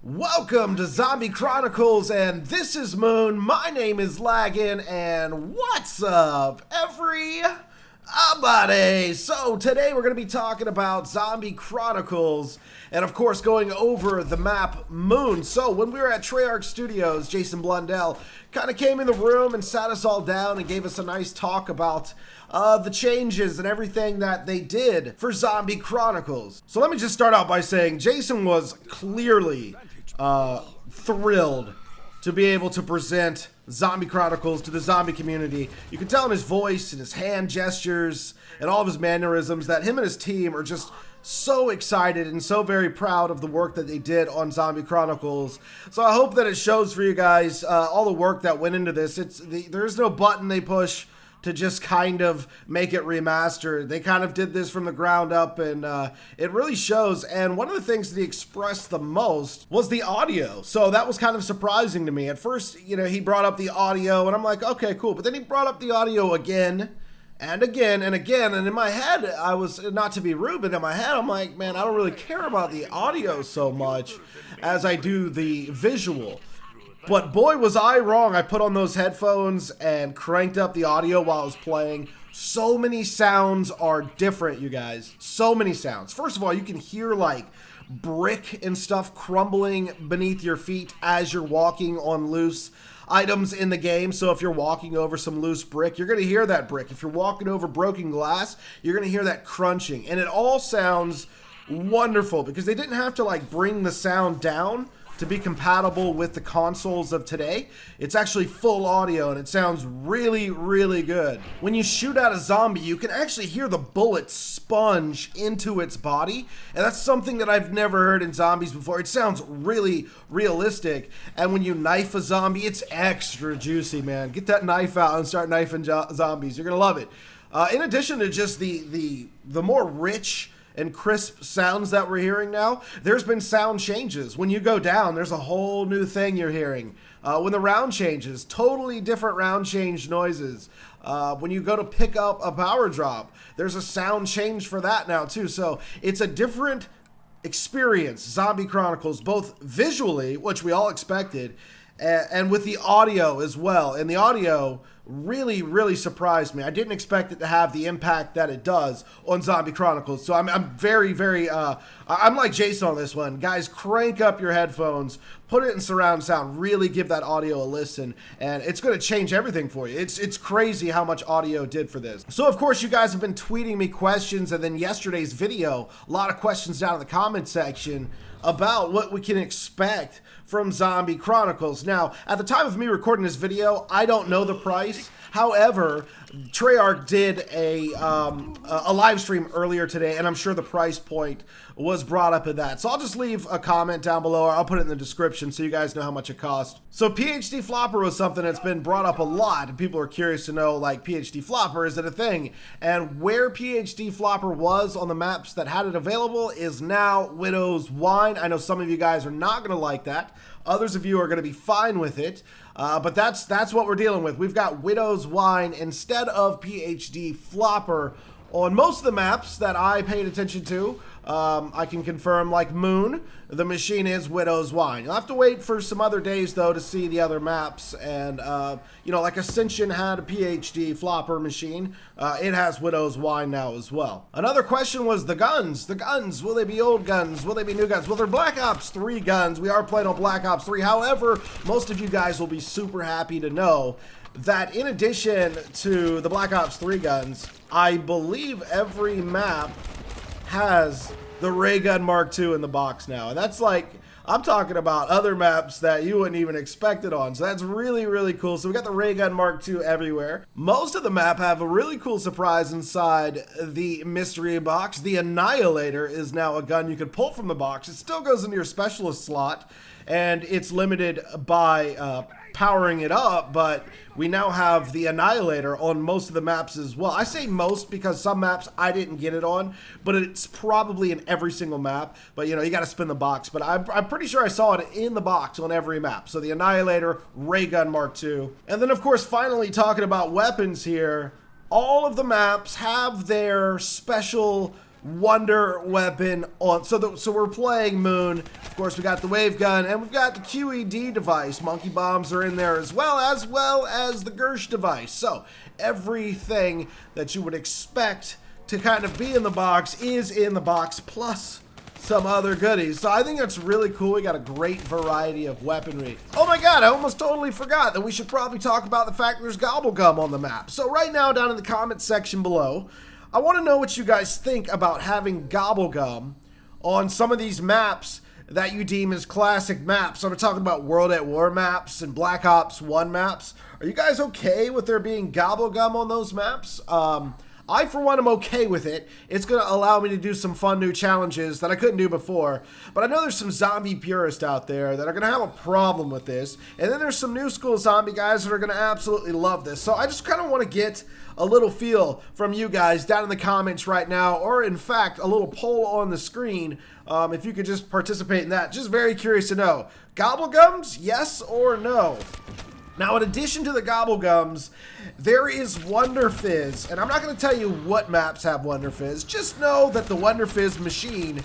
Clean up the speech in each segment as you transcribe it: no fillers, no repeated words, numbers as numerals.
Welcome to Zombie Chronicles, and this is Moon. My name is Laggin, and what's up, everybody? So today we're going to be talking about Zombie Chronicles, and of course going over the map Moon. So when we were at Treyarch Studios, Jason Blundell kind of came in the room and sat us all down and gave us a nice talk about the changes and everything that they did for Zombie Chronicles. So let me just start out by saying Jason was clearly thrilled to be able to present Zombie Chronicles to the zombie community. You can tell in his voice and his hand gestures and all of his mannerisms that him and his team are just so excited and so very proud of the work that they did on Zombie Chronicles. So I hope that it shows for you guys all the work that went into this. There's no button they push to just kind of make it remastered. They kind of did this from the ground up, and it really shows. And one of the things that he expressed the most was the audio. So that was kind of surprising to me. At first, you know, he brought up the audio, and I'm like, okay, cool. But then he brought up the audio again, and again, and again. And in my head, I was, not to be rude, but in my head, I'm like, man, I don't really care about the audio so much as I do the visual. But boy, was I wrong. I put on those headphones and cranked up the audio while I was playing. So many sounds are different, you guys. So many sounds. First of all, you can hear like brick and stuff crumbling beneath your feet as you're walking on loose items in the game. So if you're walking over some loose brick, you're going to hear that brick. If you're walking over broken glass, you're going to hear that crunching. And it all sounds wonderful because they didn't have to like bring the sound down to be compatible with the consoles of today. It's actually full audio and it sounds really, really good. When you shoot at a zombie, you can actually hear the bullet sponge into its body, and that's something that I've never heard in zombies before. It sounds really realistic, and when you knife a zombie, it's extra juicy, man. Get that knife out and start knifing zombies. You're gonna love it. In addition to just the more rich and crisp sounds that we're hearing now, there's been sound changes. When you go down, there's a whole new thing you're hearing. When the round changes, totally different round change noises. When you go to pick up a power drop, there's a sound change for that now too. So it's a different experience, Zombie Chronicles, both visually, which we all expected, and with the audio as well. And the audio really, really surprised me. I didn't expect it to have the impact that it does on Zombie Chronicles. So I'm very, very, I'm like Jason on this one. Guys, crank up your headphones, put it in surround sound, really give that audio a listen, and it's going to change everything for you. It's crazy how much audio did for this. So, of course, you guys have been tweeting me questions, and then yesterday's video, a lot of questions down in the comment section about what we can expect from Zombie Chronicles. Now, at the time of me recording this video, I don't know the price. However, Treyarch did a live stream earlier today, and I'm sure the price point was brought up in that. So I'll just leave a comment down below, or I'll put it in the description so you guys know how much it cost. So PhD Flopper was something that's been brought up a lot, and people are curious to know, like, PhD Flopper, is it a thing? And where PhD Flopper was on the maps that had it available is now Widow's Wine. I know some of you guys are not going to like that. Others of you are going to be fine with it. But that's what we're dealing with. We've got Widow's Wine instead of PhD Flopper on most of the maps that I paid attention to. I can confirm, like Moon, the machine is Widow's Wine. You'll have to wait for some other days, though, to see the other maps. And, you know, like Ascension had a PhD Flopper machine. It has Widow's Wine now as well. Another question was the guns. The guns, will they be old guns? Will they be new guns? Well, they're Black Ops 3 guns. We are playing on Black Ops 3. However, most of you guys will be super happy to know that in addition to the Black Ops 3 guns, I believe every map has the Ray Gun Mark II in the box now. And that's like, I'm talking about other maps that you wouldn't even expect it on. So that's really, really cool. So we got the Ray Gun Mark II everywhere. Most of the map have a really cool surprise inside the mystery box. The Annihilator is now a gun you can pull from the box. It still goes into your specialist slot, and it's limited by powering it up, but we now have the Annihilator on most of the maps as well. I say most because some maps I didn't get it on, but it's probably in every single map. But, you know, you got to spin the box. But I'm pretty sure I saw it in the box on every map. So the Annihilator, Ray Gun Mark II. And then, of course, finally talking about weapons here, all of the maps have their special wonder weapon on. So we're playing Moon. Of course, we got the wave gun, and we've got the QED device. Monkey bombs are in there as well as the Gersh device. So everything that you would expect to kind of be in the box is in the box, plus some other goodies. So I think that's really cool. We got a great variety of weaponry. Oh my god, I almost totally forgot that we should probably talk about the fact there's gobblegum on the map. So right now, down in the comment section below, I want to know what you guys think about having gobblegum on some of these maps that you deem as classic maps. I'm talking about World at War maps and Black Ops 1 maps. Are you guys okay with there being gobblegum on those maps? I, for one, am okay with it. It's going to allow me to do some fun new challenges that I couldn't do before. But I know there's some zombie purists out there that are going to have a problem with this. And then there's some new school zombie guys that are going to absolutely love this. So I just kind of want to get a little feel from you guys down in the comments right now. Or, in fact, a little poll on the screen. If you could just participate in that. Just very curious to know. Gobblegums, yes or no? Now, in addition to the gobblegums, there is Wonder Fizz, and I'm not going to tell you what maps have Wonder Fizz. Just know that the Wonder Fizz machine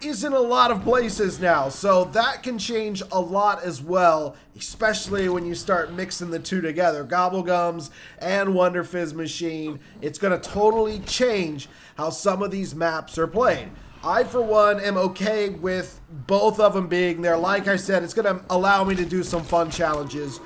is in a lot of places now, so that can change a lot as well, especially when you start mixing the two together, gobblegums and Wonder Fizz machine. It's going to totally change how some of these maps are played. I, for one, am okay with both of them being there. Like I said, it's going to allow me to do some fun challenges.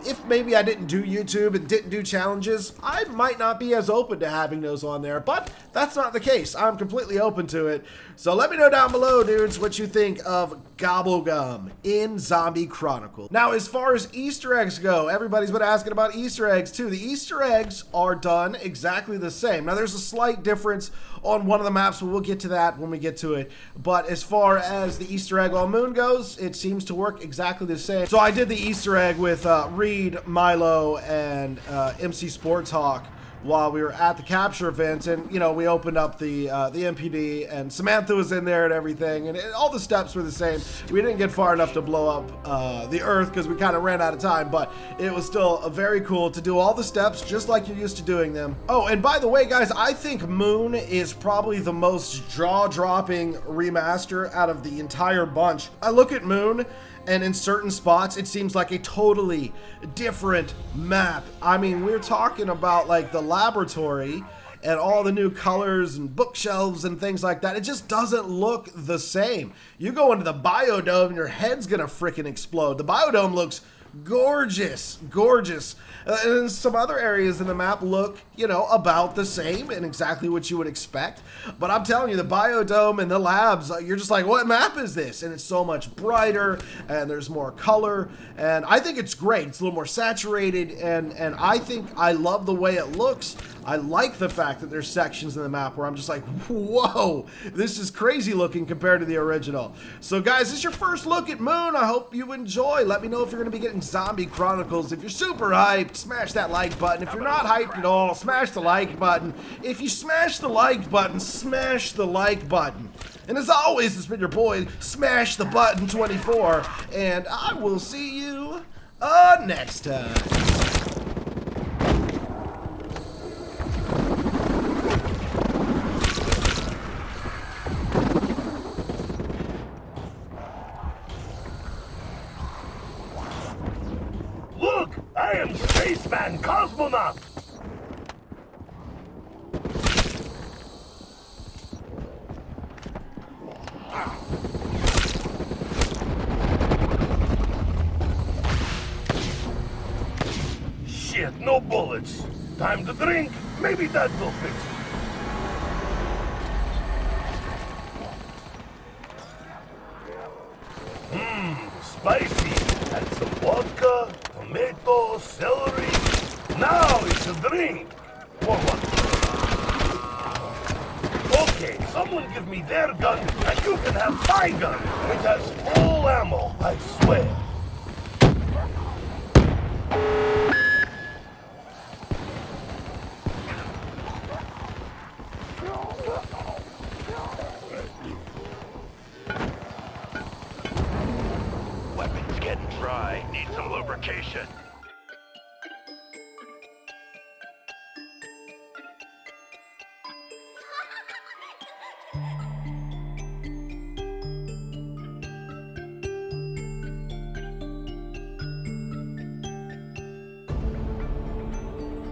If maybe I didn't do YouTube and didn't do challenges, I might not be as open to having those on there, but that's not the case. I'm completely open to it. So let me know down below, dudes, what you think of gobblegum in Zombie Chronicles. Now, as far as Easter eggs go, everybody's been asking about Easter eggs too. The Easter eggs are done exactly the same. Now, there's a slight difference on one of the maps, but we'll get to that when we get to it. But as far as the Easter egg on Moon goes, it seems to work exactly the same. So I did the Easter egg with Reed, Milo, and MC Sports Hawk while we were at the capture event, and you know, we opened up the MPD, and Samantha was in there and everything, and all the steps were the same. We didn't get far enough to blow up the Earth because we kind of ran out of time, but it was still very cool to do all the steps just like you're used to doing them. Oh, and by the way, guys, I think Moon is probably the most jaw-dropping remaster out of the entire bunch. I look at Moon, and in certain spots, it seems like a totally different map. I mean, we're talking about like the laboratory and all the new colors and bookshelves and things like that. It just doesn't look the same. You go into the biodome and your head's gonna freaking explode. The biodome looks gorgeous, gorgeous. And some other areas in the map look, you know, about the same and exactly what you would expect. But I'm telling you, the biodome and the labs, you're just like, what map is this? And it's so much brighter, and there's more color, and I think it's great. It's a little more saturated, and I think I love the way it looks. I like the fact that there's sections in the map where I'm just like, whoa, this is crazy looking compared to the original. So guys, this is your first look at Moon. I hope you enjoy. Let me know if you're going to be getting Zombie Chronicles. If you're super hyped, smash that like button. If you're not hyped at all, smash the like button. If you smash the like button, smash the like button. And as always, it's been your boy, Smash the Button 24, and I will see you next time. I am Spaceman Cosmonaut! Shit, no bullets. Time to drink. Maybe that will fix it. Spicy. Add some vodka, tomato, celery. Now it's a drink. More one. Okay, someone give me their gun, and you can have my gun. It has full ammo, I swear. Weapon's getting dry. Need some lubrication.